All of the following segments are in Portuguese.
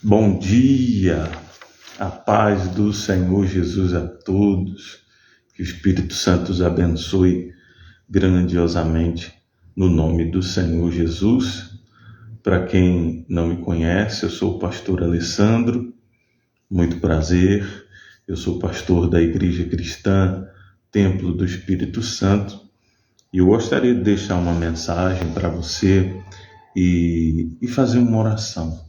Bom dia, a paz do Senhor Jesus a todos, que o Espírito Santo os abençoe grandiosamente no nome do Senhor Jesus. Para quem não me conhece, eu sou o pastor Alessandro, muito prazer, eu sou pastor da Igreja Cristã Templo do Espírito Santo e eu gostaria de deixar uma mensagem para você e fazer uma oração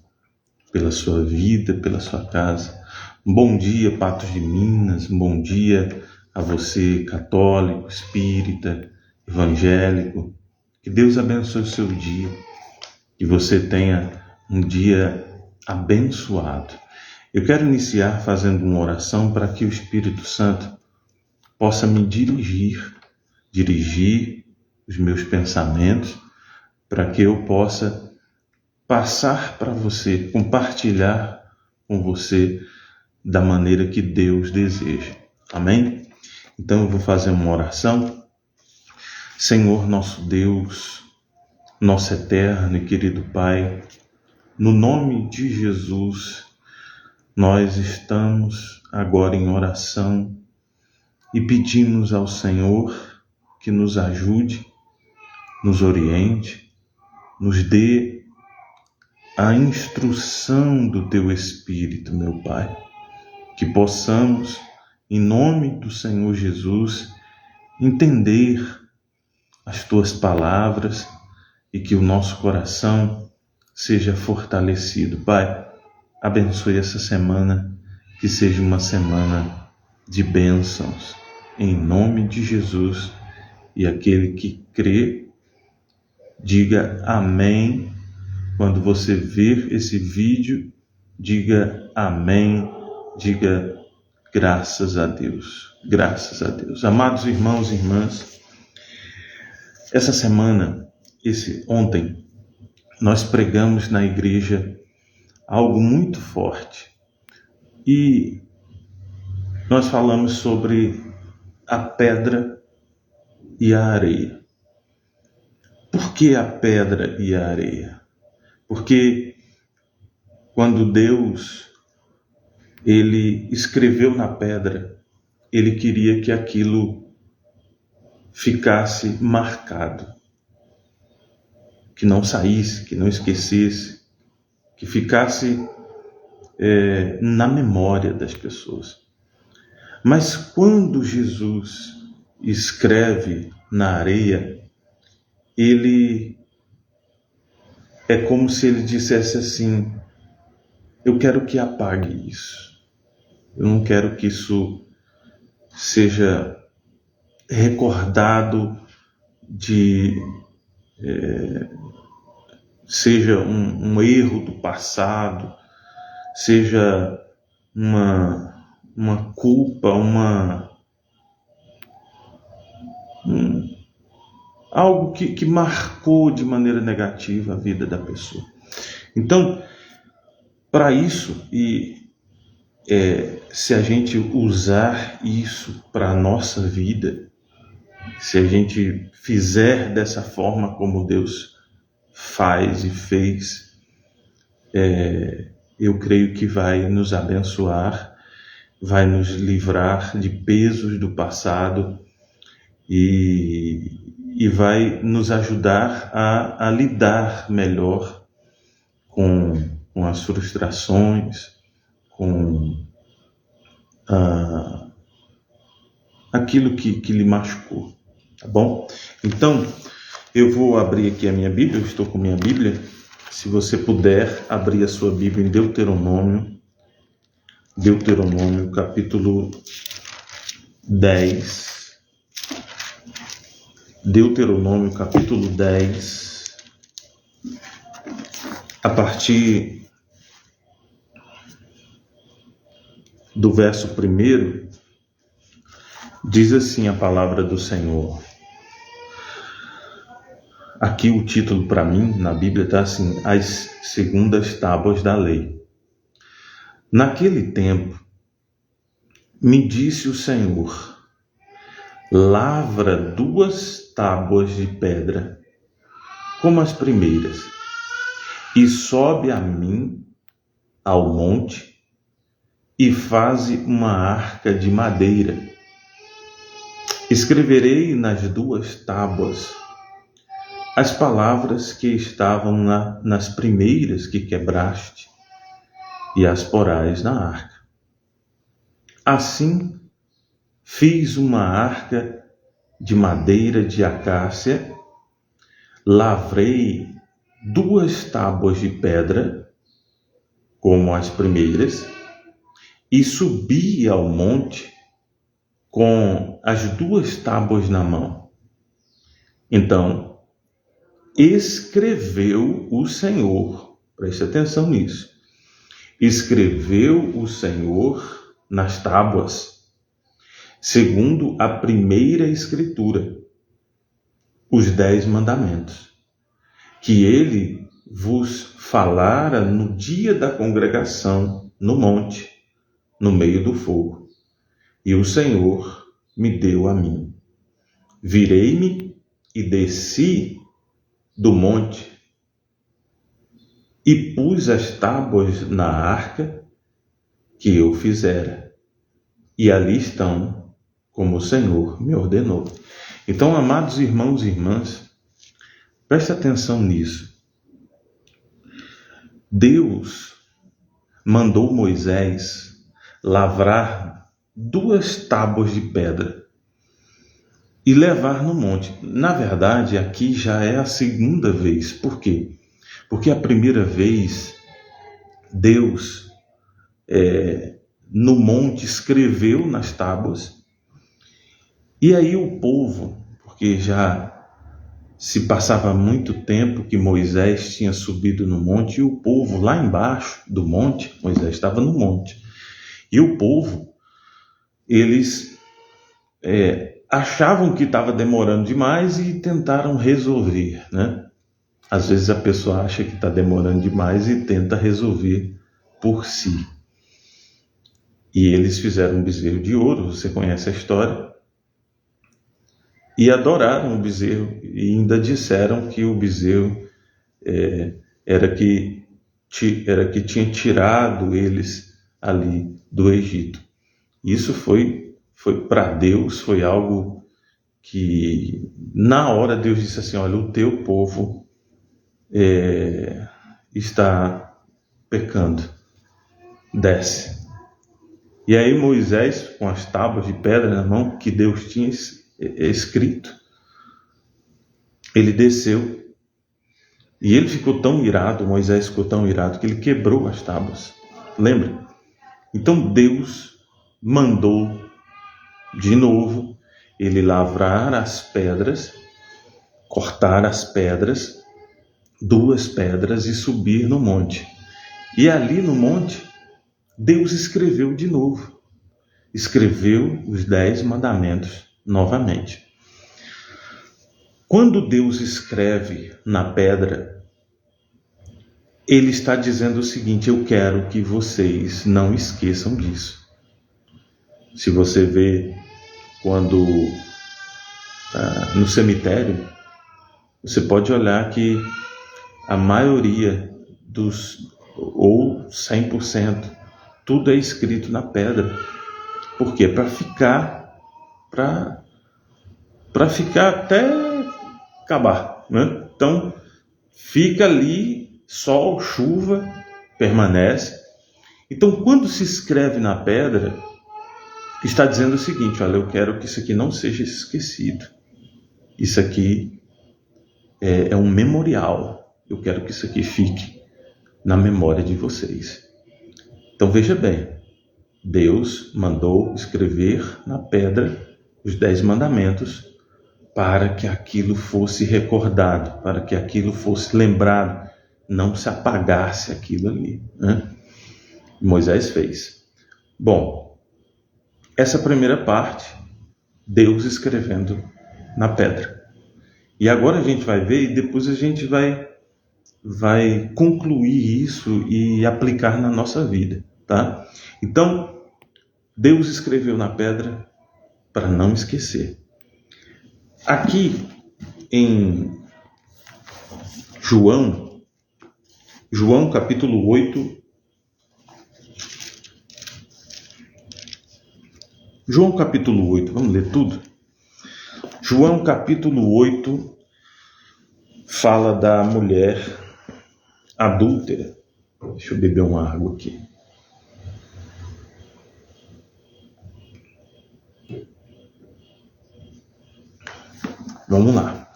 pela sua vida, pela sua casa. Um bom dia, Patos de Minas, um bom dia a você, católico, espírita, evangélico. Que Deus abençoe o seu dia, que você tenha um dia abençoado. Eu quero iniciar fazendo uma oração para que o Espírito Santo possa me dirigir os meus pensamentos, para que eu possa passar para você, compartilhar com você da maneira que Deus deseja. Amém? Então eu vou fazer uma oração. Senhor nosso Deus, nosso eterno e querido Pai, no nome de Jesus, nós estamos agora em oração e pedimos ao Senhor que nos ajude, nos oriente, nos dê a instrução do Teu Espírito, meu Pai, que possamos, em nome do Senhor Jesus, entender as Tuas palavras e que o nosso coração seja fortalecido. Pai, abençoe essa semana, que seja uma semana de bênçãos, em nome de Jesus. E aquele que crê, diga amém. Quando você ver esse vídeo, diga amém, diga graças a Deus, graças a Deus. Amados irmãos e irmãs, essa semana, ontem, nós pregamos na igreja algo muito forte e nós falamos sobre a pedra e a areia. Por que a pedra e a areia? Porque quando Deus ele escreveu na pedra, ele queria que aquilo ficasse marcado, que não saísse, que não esquecesse, que ficasse na memória das pessoas. Mas quando Jesus escreve na areia, ele é como se ele dissesse assim: eu quero que apague isso. Eu não quero que isso seja recordado seja um erro do passado, seja uma culpa, algo que marcou de maneira negativa a vida da pessoa. Então, para isso, se a gente usar isso para a nossa vida, se a gente fizer dessa forma como Deus faz e fez, eu creio que vai nos abençoar, vai nos livrar de pesos do passado e vai nos ajudar a lidar melhor com as frustrações, com aquilo que lhe machucou, tá bom? Então, eu vou abrir aqui a minha Bíblia, eu estou com minha Bíblia. Se você puder abrir a sua Bíblia em Deuteronômio, capítulo 10. Deuteronômio, capítulo 10, a partir do verso 1, diz assim a palavra do Senhor. Aqui o título para mim, na Bíblia, está assim: As segundas tábuas da lei. Naquele tempo, me disse o Senhor: lavra 2 tábuas de pedra, como as primeiras, e sobe a mim ao monte e faze uma arca de madeira. Escreverei nas 2 tábuas as palavras que estavam nas primeiras que quebraste, e as porás na arca. Assim, fiz uma arca de madeira de acácia, lavrei 2 tábuas de pedra, como as primeiras, e subi ao monte com as 2 tábuas na mão. Então, escreveu o Senhor, preste atenção nisso, escreveu o Senhor nas tábuas, segundo a primeira escritura, os 10 mandamentos, que ele vos falara no dia da congregação, no monte, no meio do fogo. E o Senhor me deu a mim. Virei-me e desci do monte e pus as tábuas na arca que eu fizera. E ali estão, como o Senhor me ordenou. Então, amados irmãos e irmãs, preste atenção nisso. Deus mandou Moisés lavrar 2 tábuas de pedra e levar no monte. Na verdade, aqui já é a segunda vez. Por quê? Porque a primeira vez, Deus, no monte, escreveu nas tábuas, e aí o povo, porque já se passava muito tempo que Moisés tinha subido no monte, e o povo lá embaixo do monte, Moisés estava no monte, e o povo, eles achavam que estava demorando demais e tentaram resolver, né? Às vezes a pessoa acha que está demorando demais e tenta resolver por si. E eles fizeram um bezerro de ouro, você conhece a história, e adoraram o bezerro, e ainda disseram que o bezerro era que tinha tirado eles ali do Egito. Isso foi para Deus, foi algo que na hora Deus disse assim: olha, o teu povo está pecando, desce. E aí Moisés, com as tábuas de pedra na mão que Deus tinha escrito, ele desceu, e ele ficou tão irado, Moisés ficou tão irado, que ele quebrou as tábuas. Lembra? Então Deus mandou de novo ele lavrar as pedras, cortar as pedras, 2 pedras, e subir no monte. E ali no monte, Deus escreveu de novo. Escreveu os 10 mandamentos novamente. Quando Deus escreve na pedra, Ele está dizendo o seguinte: eu quero que vocês não esqueçam disso. Se você vê quando no cemitério, você pode olhar que a maioria ou 100%, tudo é escrito na pedra. Por quê? Para ficar até acabar, né? Então, fica ali, sol, chuva, permanece. Então, quando se escreve na pedra, está dizendo o seguinte: olha, eu quero que isso aqui não seja esquecido. Isso aqui é um memorial. Eu quero que isso aqui fique na memória de vocês. Então veja bem, Deus mandou escrever na pedra os 10 mandamentos para que aquilo fosse recordado, para que aquilo fosse lembrado, não se apagasse aquilo ali, né? Moisés fez. Bom, essa primeira parte, Deus escrevendo na pedra. E agora a gente vai ver, e depois a gente vai concluir isso e aplicar na nossa vida, tá? Então, Deus escreveu na pedra para não esquecer. Aqui em João capítulo 8, João capítulo 8, vamos ler tudo? João capítulo 8 fala da mulher adúltera. Deixa eu beber uma água aqui. Vamos lá.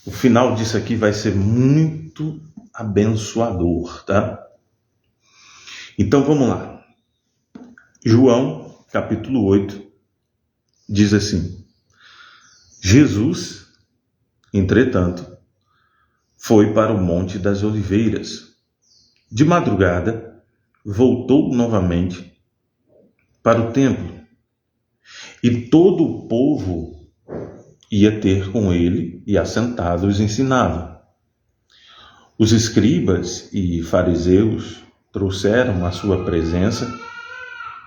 O final disso aqui vai ser muito abençoador, tá? Então vamos lá. João capítulo 8 diz assim: Jesus, entretanto, foi para o Monte das Oliveiras. De madrugada, voltou novamente para o templo, e todo o povo ia ter com ele, e assentado os ensinava. Os escribas e fariseus trouxeram à sua presença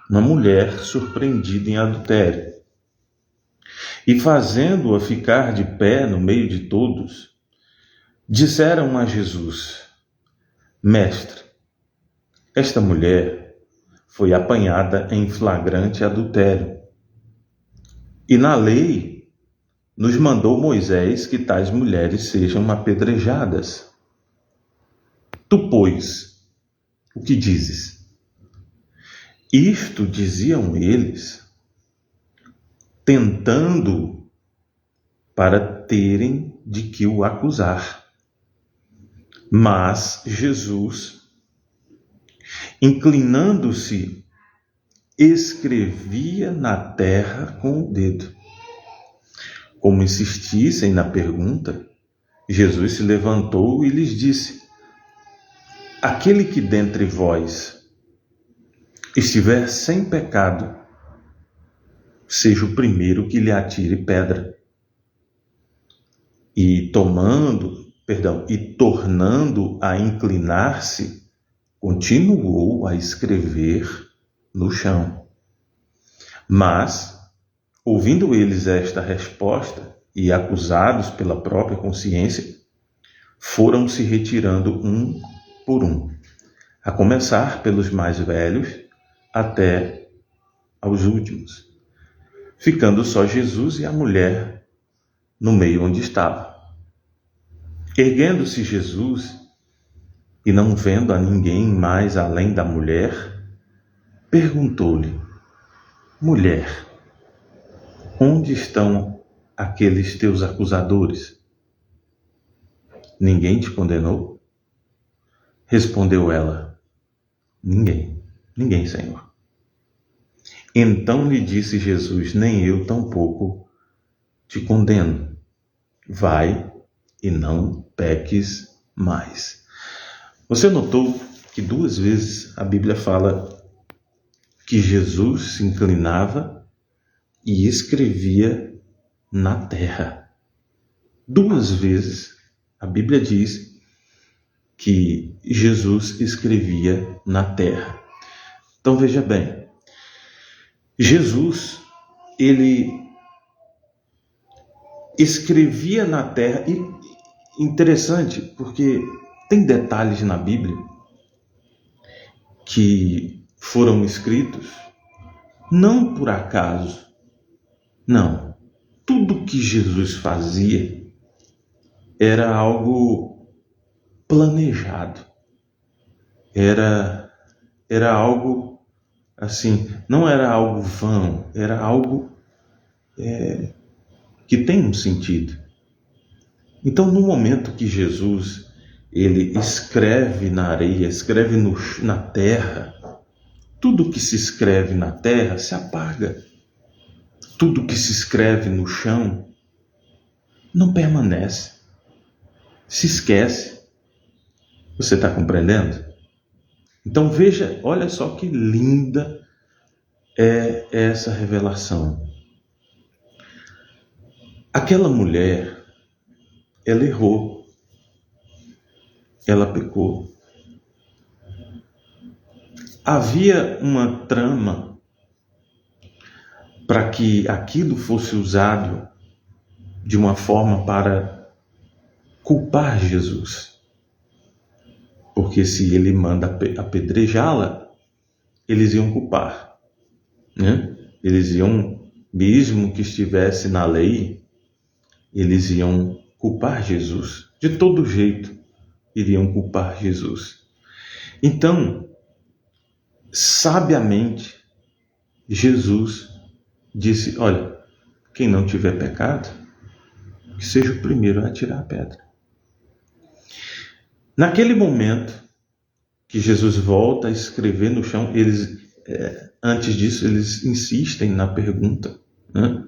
uma mulher surpreendida em adultério. E fazendo-a ficar de pé no meio de todos, disseram a Jesus: Mestre, esta mulher foi apanhada em flagrante adultério. E na lei nos mandou Moisés que tais mulheres sejam apedrejadas. Tu, pois, o que dizes? Isto diziam eles, tentando para terem de que o acusar. Mas Jesus, inclinando-se, escrevia na terra com o dedo. Como insistissem na pergunta, Jesus se levantou e lhes disse: Aquele que dentre vós estiver sem pecado, seja o primeiro que lhe atire pedra. E tornando a inclinar-se, continuou a escrever no chão. Mas, ouvindo eles esta resposta e acusados pela própria consciência, foram se retirando um por um, a começar pelos mais velhos até aos últimos, ficando só Jesus e a mulher no meio onde estava. Erguendo-se Jesus e não vendo a ninguém mais além da mulher, perguntou-lhe: Mulher, onde estão aqueles teus acusadores? Ninguém te condenou? Respondeu ela: Ninguém, Senhor. Então lhe disse Jesus: Nem eu tampouco te condeno. Vai e não peques mais. Você notou que 2 vezes a Bíblia fala que Jesus se inclinava e escrevia na terra. 2 vezes a Bíblia diz que Jesus escrevia na terra. Então veja bem, Jesus, ele escrevia na terra, e interessante porque tem detalhes na Bíblia que foram escritos não por acaso, não. Tudo que Jesus fazia era algo planejado, era algo assim, não era algo vão, era algo que tem um sentido. Então, no momento que Jesus ele escreve na areia, escreve na terra, tudo que se escreve na terra se apaga. Tudo que se escreve no chão não permanece, se esquece. Você está compreendendo? Então veja, olha só que linda é essa revelação. Aquela mulher, ela errou, ela pecou. Havia uma trama para que aquilo fosse usado de uma forma para culpar Jesus. Porque se ele manda apedrejá-la, eles iam culpar, né? Eles iam, mesmo que estivesse na lei, eles iam culpar Jesus. De todo jeito, iriam culpar Jesus. Então, sabiamente, Jesus disse: olha, quem não tiver pecado, que seja o primeiro a atirar a pedra. Naquele momento que Jesus volta a escrever no chão, antes disso, eles insistem na pergunta, né?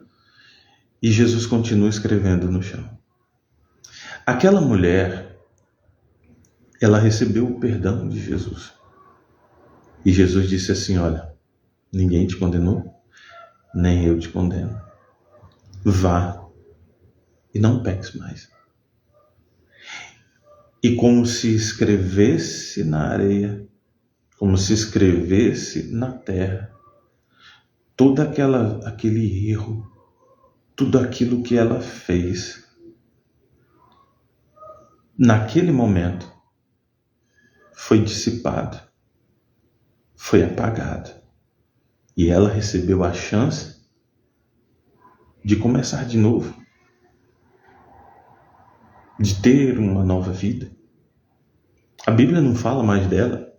E Jesus continua escrevendo no chão. Aquela mulher, ela recebeu o perdão de Jesus. E Jesus disse assim: olha, ninguém te condenou, nem eu te condeno. Vá e não peques mais. E como se escrevesse na areia, como se escrevesse na terra, todo aquele erro, tudo aquilo que ela fez, naquele momento, foi dissipado, foi apagado. E ela recebeu a chance de começar de novo, de ter uma nova vida. A Bíblia não fala mais dela,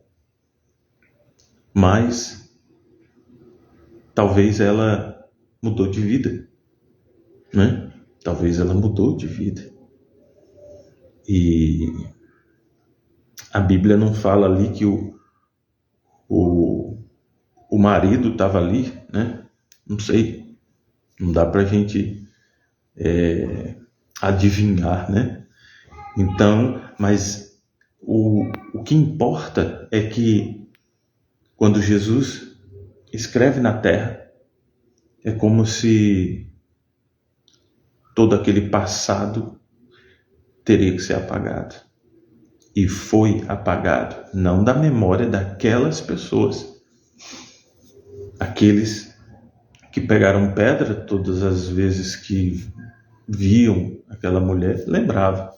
mas talvez ela mudou de vida, né? Talvez ela mudou de vida. E a Bíblia não fala ali que o marido estava ali, né? Não sei, não dá para a gente adivinhar, né? Então, mas o que importa é que quando Jesus escreve na terra, é como se todo aquele passado teria que ser apagado. E foi apagado, não da memória daquelas pessoas. Aqueles que pegaram pedra todas as vezes que viam aquela mulher, lembravam.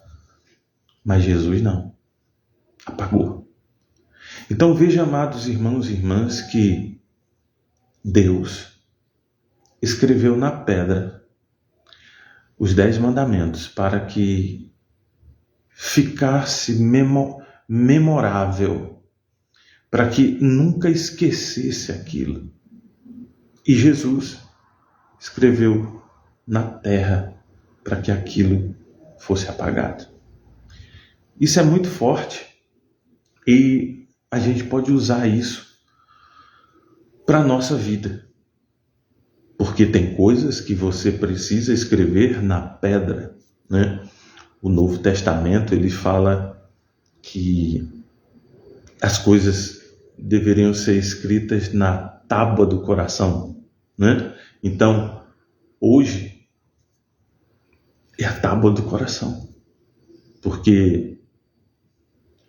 Mas Jesus não, apagou. Então veja, amados irmãos e irmãs, que Deus escreveu na pedra os 10 mandamentos para que ficasse memorável, para que nunca esquecesse aquilo. E Jesus escreveu na terra para que aquilo fosse apagado. Isso é muito forte e a gente pode usar isso para a nossa vida. Porque tem coisas que você precisa escrever na pedra, né? O Novo Testamento, ele fala que as coisas deveriam ser escritas na tábua do coração, né? Então, hoje é a tábua do coração. Porque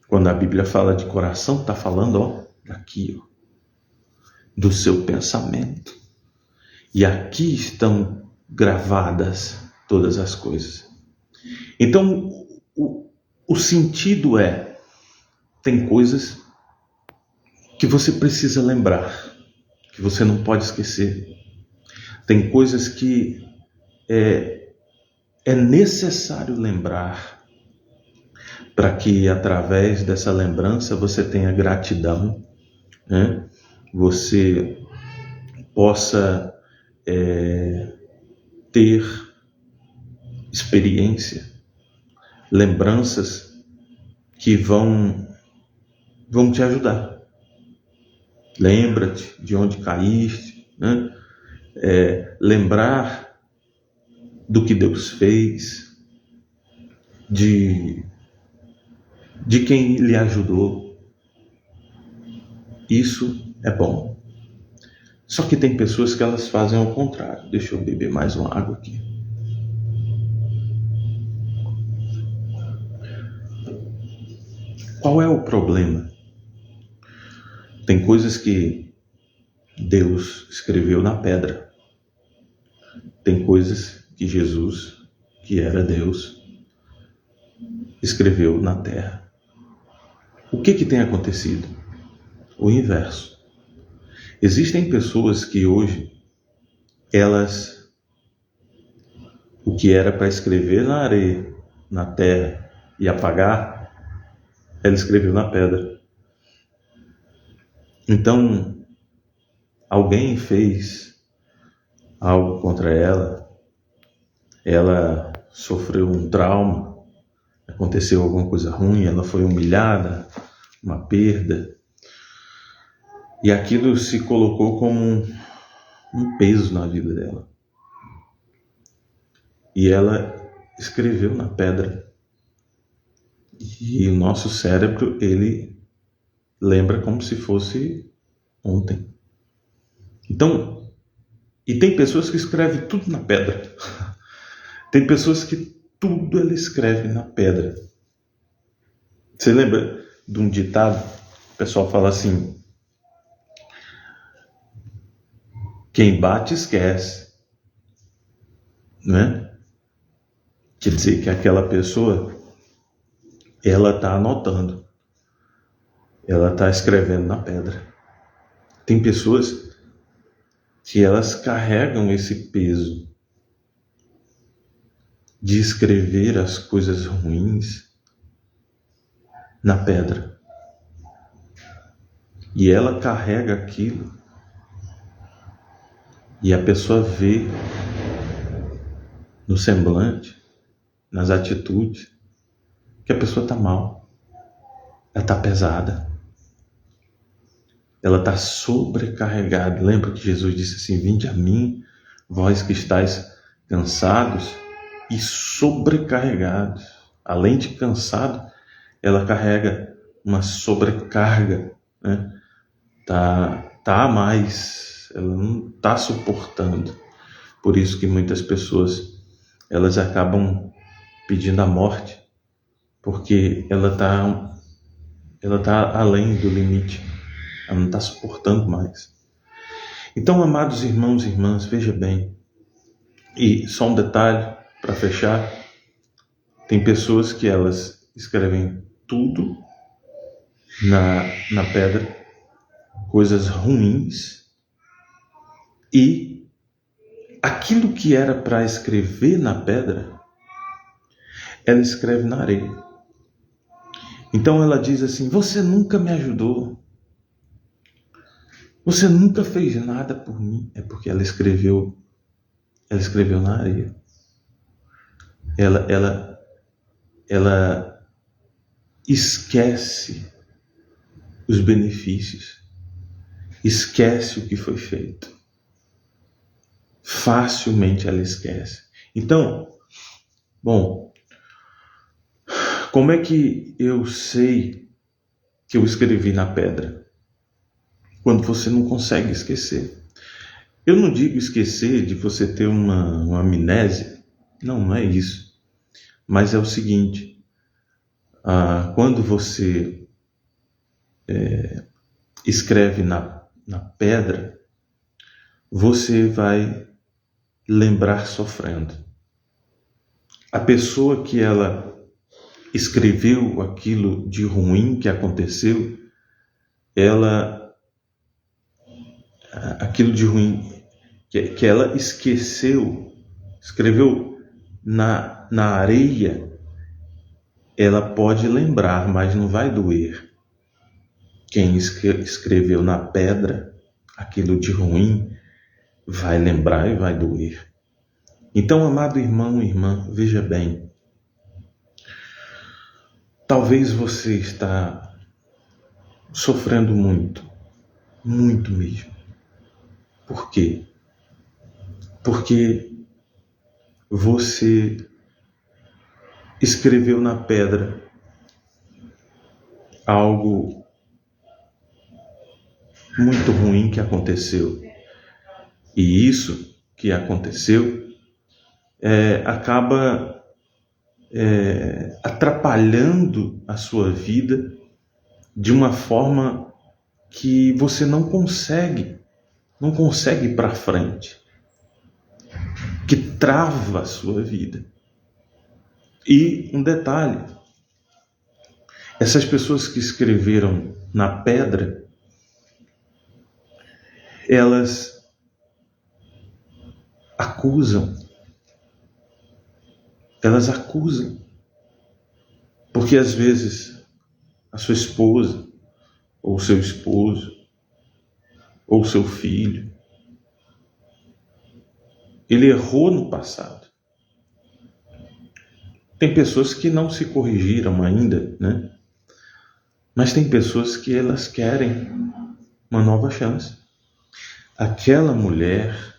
quando a Bíblia fala de coração, está falando, daqui, do seu pensamento. E aqui estão gravadas todas as coisas. Então, o sentido tem coisas que você precisa lembrar, que você não pode esquecer. Tem coisas que é necessário lembrar para que, através dessa lembrança, você tenha gratidão, né? Você possa ter experiência, lembranças que vão te ajudar. Lembra-te de onde caíste, né? Lembrar do que Deus fez, de quem lhe ajudou. Isso é bom. Só que tem pessoas que elas fazem ao contrário. Deixa eu beber mais uma água aqui. Qual é o problema? Tem coisas que Deus escreveu na pedra. Tem coisas que Jesus, que era Deus, escreveu na terra. O que tem acontecido? O inverso. Existem pessoas que hoje elas, o que era para escrever na areia, na terra e apagar, ela escreveu na pedra. Então, alguém fez algo contra ela, ela sofreu um trauma, aconteceu alguma coisa ruim, ela foi humilhada, uma perda, e aquilo se colocou como um peso na vida dela. E ela escreveu na pedra. E o nosso cérebro, ele lembra como se fosse ontem. Então, e tem pessoas que escrevem tudo na pedra. Tem pessoas que tudo ela escreve na pedra. Você lembra de um ditado? O pessoal fala assim: quem bate esquece, né? Quer dizer que aquela pessoa, ela está anotando, ela está escrevendo na pedra. Tem pessoas que elas carregam esse peso de escrever as coisas ruins na pedra. E ela carrega aquilo. E a pessoa vê no semblante, nas atitudes, que a pessoa está mal. Ela está pesada. Ela está sobrecarregada. Lembra que Jesus disse assim: vinde a mim, vós que estáis cansados e sobrecarregados. Além de cansado, ela carrega uma sobrecarga, né? Tá a mais, ela não está suportando. Por isso que muitas pessoas, elas acabam pedindo a morte, porque ela tá além do limite, ela não está suportando mais. Então, amados irmãos e irmãs, veja bem, e só um detalhe para fechar: tem pessoas que elas escrevem tudo na pedra, coisas ruins, e aquilo que era para escrever na pedra, ela escreve na areia. Então ela diz assim: você nunca me ajudou, você nunca fez nada por mim. É porque ela escreveu na areia. Ela esquece os benefícios, esquece o que foi feito. Facilmente ela esquece. Então, bom, como é que eu sei que eu escrevi na pedra? Quando você não consegue esquecer. Eu não digo esquecer de você ter uma amnésia. Não é isso. Mas é o seguinte: quando você escreve na pedra, você vai lembrar sofrendo. A pessoa que ela escreveu aquilo de ruim que aconteceu, aquilo de ruim que ela escreveu na areia, ela pode lembrar, mas não vai doer. Quem escreveu na pedra aquilo de ruim vai lembrar e vai doer. Então, amado irmão e irmã, veja bem, talvez você está sofrendo muito, muito mesmo. Por quê? Porque você escreveu na pedra algo muito ruim que aconteceu. E isso que aconteceu acaba atrapalhando a sua vida de uma forma que você não consegue ir para frente, que trava a sua vida. E um detalhe: essas pessoas que escreveram na pedra, elas acusam. Elas acusam. Porque às vezes a sua esposa, ou seu esposo, ou seu filho, ele errou no passado. Tem pessoas que não se corrigiram ainda, né? Mas tem pessoas que elas querem uma nova chance. Aquela mulher,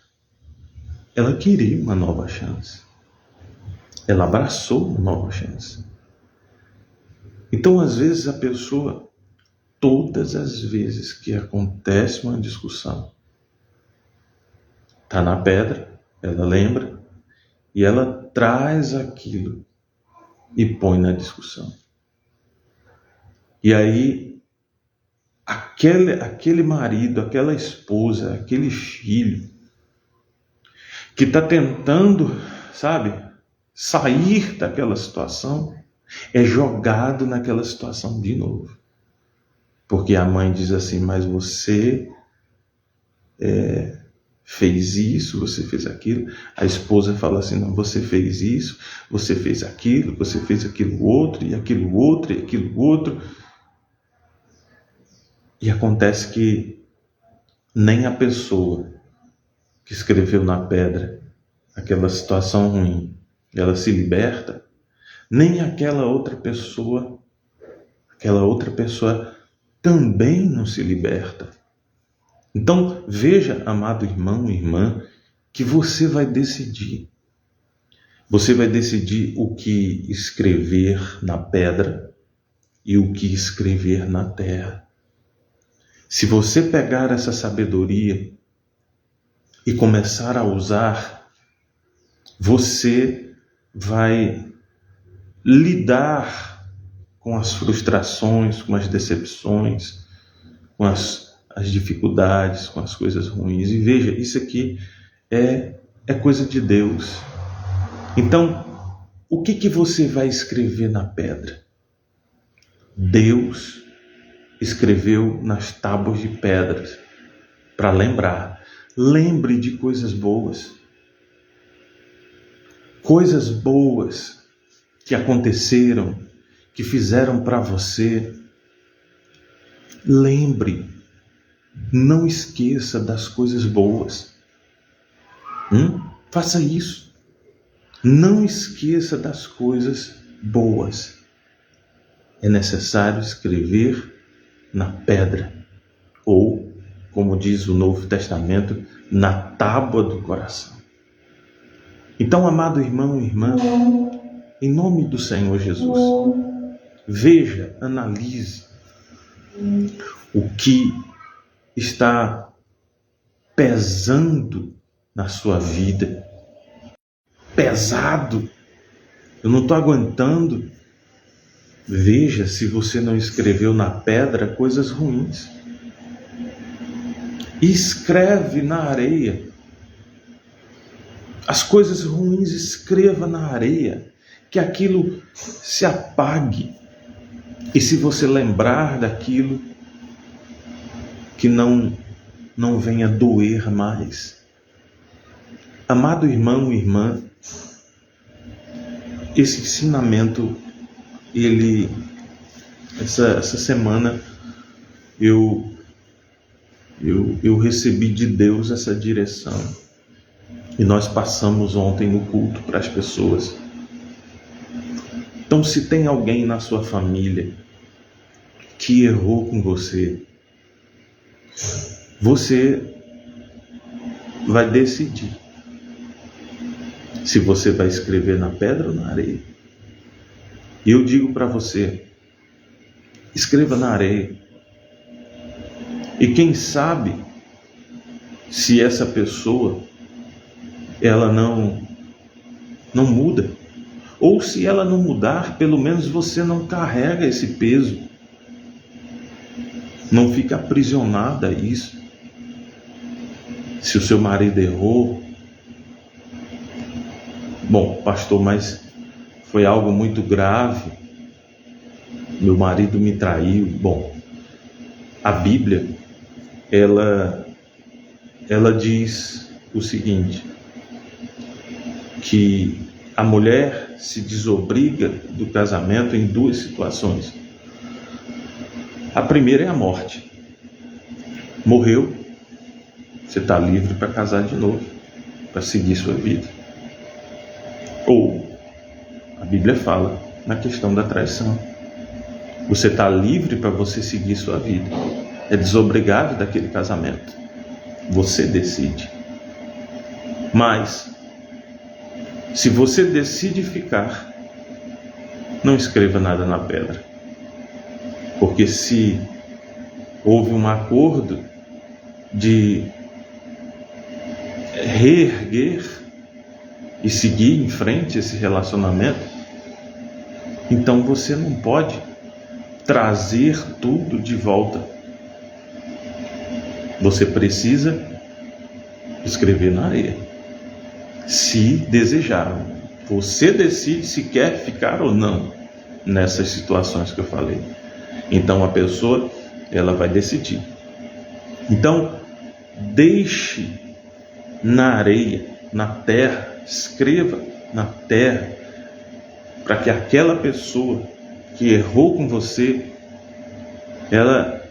ela queria uma nova chance. Ela abraçou uma nova chance. Então, às vezes, a pessoa, todas as vezes que acontece uma discussão, está na pedra, ela lembra, e ela traz aquilo e põe na discussão. E aí, aquele marido, aquela esposa, aquele filho, que está tentando, sair daquela situação, é jogado naquela situação de novo. Porque a mãe diz assim, mas você fez isso, você fez aquilo. A esposa fala assim, não, você fez isso, você fez aquilo outro, e aquilo outro, e aquilo outro. E acontece que nem a pessoa que escreveu na pedra aquela situação ruim, ela se liberta, nem aquela outra pessoa também não se liberta. Então, veja, amado irmão e irmã, que você vai decidir. Você vai decidir o que escrever na pedra e o que escrever na terra. Se você pegar essa sabedoria e começar a usar, você vai lidar com as frustrações, com as decepções, com as dificuldades, com as coisas ruins. E veja, isso aqui é coisa de Deus. Então, o que você vai escrever na pedra? Deus escreveu nas tábuas de pedras para lembrar. Lembre de coisas boas. Coisas boas que aconteceram, que fizeram para você. Lembre, não esqueça das coisas boas. Faça isso. Não esqueça das coisas boas. É necessário escrever na pedra, ou, como diz o Novo Testamento, na tábua do coração. Então, amado irmão e irmã, em nome do Senhor Jesus, veja, analise o que está pesando na sua vida. Pesado. Eu não estou aguentando. Veja se você não escreveu na pedra coisas ruins. Escreve na areia. As coisas ruins escreva na areia, que aquilo se apague. E se você lembrar daquilo, que não venha doer mais. Amado irmão e irmã, esse ensinamento, essa semana eu recebi de Deus essa direção. E nós passamos ontem no culto para as pessoas. Então, se tem alguém na sua família que errou com você, você vai decidir se você vai escrever na pedra ou na areia. E eu digo para você, escreva na areia. E quem sabe, se essa pessoa, ela não muda. Ou se ela não mudar, pelo menos você não carrega esse peso. Não fica aprisionada a isso. Se o seu marido errou, bom, pastor, mas foi algo muito grave. Meu marido me traiu. Bom, a Bíblia, ela diz o seguinte: que a mulher se desobriga do casamento em duas situações. A primeira é a morte. Morreu, você está livre para casar de novo, para seguir sua vida. Ou, a Bíblia fala na questão da traição. Você está livre para você seguir sua vida. É desobrigado daquele casamento. Você decide. Mas, se você decide ficar, não escreva nada na pedra. Porque se houve um acordo de reerguer e seguir em frente esse relacionamento, então você não pode trazer tudo de volta. Você precisa escrever na areia. Se desejar, você decide se quer ficar ou não nessas situações que eu falei. Então a pessoa, ela vai decidir. Então, deixe na areia, na terra, escreva na terra, para que aquela pessoa que errou com você, ela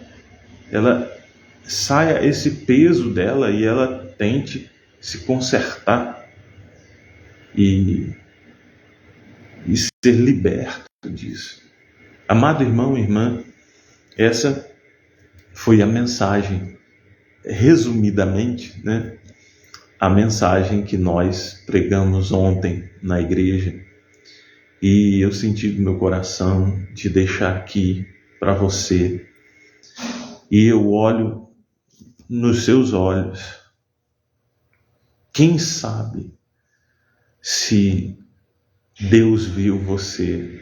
saia esse peso dela e ela tente se consertar e ser liberto disso. Amado irmão e irmã, essa foi a mensagem, resumidamente, né? A mensagem que nós pregamos ontem na igreja. E eu senti do meu coração de deixar aqui para você. E eu olho nos seus olhos. Quem sabe se Deus viu você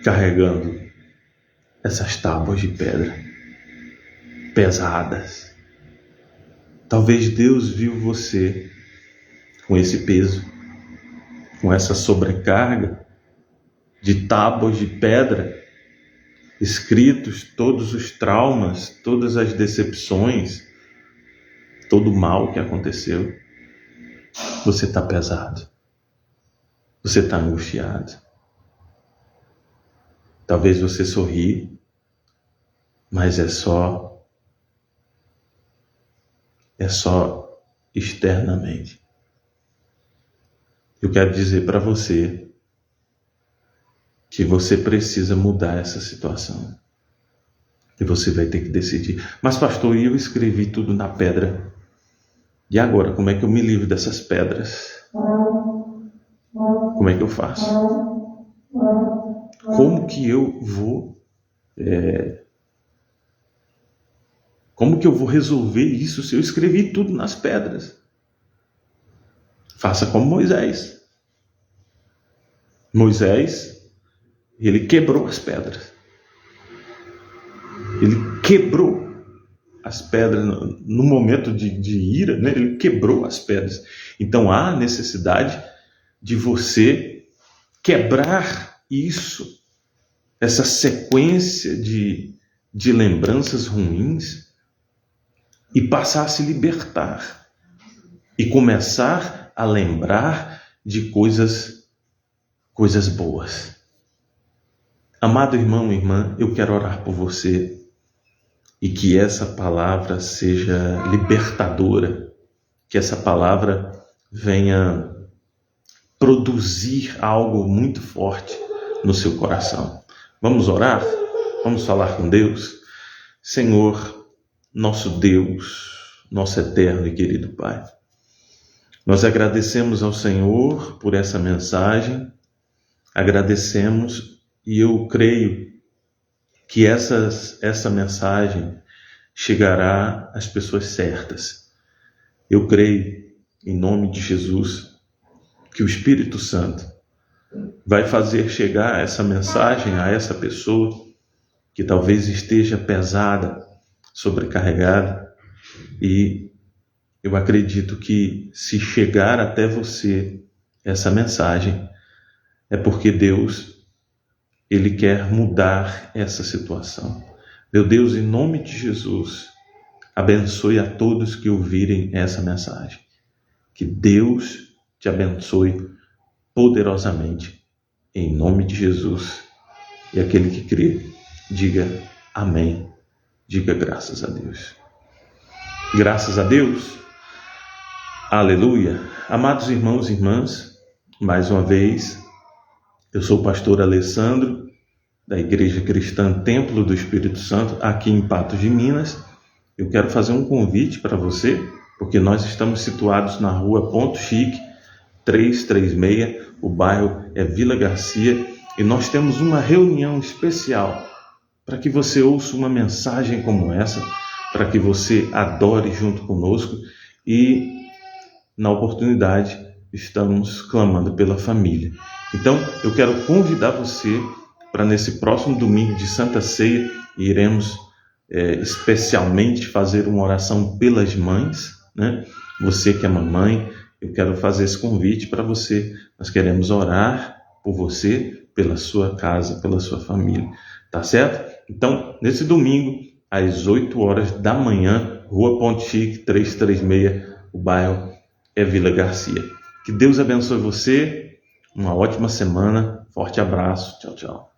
carregando essas tábuas de pedra pesadas. Talvez Deus viu você com esse peso, com essa sobrecarga de tábuas de pedra, escritos todos os traumas, todas as decepções, todo o mal que aconteceu. Você está pesado, você está angustiado. Talvez você sorri, mas é só externamente. Eu quero dizer para você que você precisa mudar essa situação. E você vai ter que decidir. Mas pastor, eu escrevi tudo na pedra. E agora, como é que eu me livro dessas pedras? Como é que eu faço? Como que eu vou resolver isso se eu escrevi tudo nas pedras? Faça como Moisés. Moisés, ele quebrou as pedras. Ele quebrou as pedras no momento de ira, né? Ele quebrou as pedras. Então há necessidade de você quebrar isso, essa sequência de lembranças ruins, e passar a se libertar e começar a lembrar de coisas boas. Amado irmão e irmã, eu quero orar por você e que essa palavra seja libertadora, que essa palavra venha produzir algo muito forte no seu coração. Vamos orar? Vamos falar com Deus? Senhor, nosso Deus, nosso eterno e querido Pai, nós agradecemos ao Senhor por essa mensagem, agradecemos, e eu creio que essa mensagem chegará às pessoas certas. Eu creio, em nome de Jesus, que o Espírito Santo vai fazer chegar essa mensagem a essa pessoa que talvez esteja pesada, sobrecarregada, e eu acredito que se chegar até você essa mensagem, é porque Deus, Ele quer mudar essa situação. Meu Deus, em nome de Jesus, abençoe a todos que ouvirem essa mensagem. Que Deus te abençoe poderosamente, em nome de Jesus. E aquele que crê, diga amém, diga graças a Deus. Graças a Deus, aleluia. Amados irmãos e irmãs, mais uma vez, eu sou o pastor Alessandro, da Igreja Cristã Templo do Espírito Santo, aqui em Patos de Minas. Eu quero fazer um convite para você, porque nós estamos situados na rua Ponto Chique, 336, o bairro é Vila Garcia, e nós temos uma reunião especial para que você ouça uma mensagem como essa, para que você adore junto conosco, e na oportunidade estamos clamando pela família. Então eu quero convidar você para nesse próximo domingo de Santa Ceia, iremos especialmente fazer uma oração pelas mães, né? Você que é mamãe, eu quero fazer esse convite para você. Nós queremos orar por você, pela sua casa, pela sua família, tá certo? Então, nesse domingo, às 8 horas da manhã, Rua Ponte Chique, 336, o bairro é Vila Garcia. Que Deus abençoe você, uma ótima semana, forte abraço, tchau, tchau.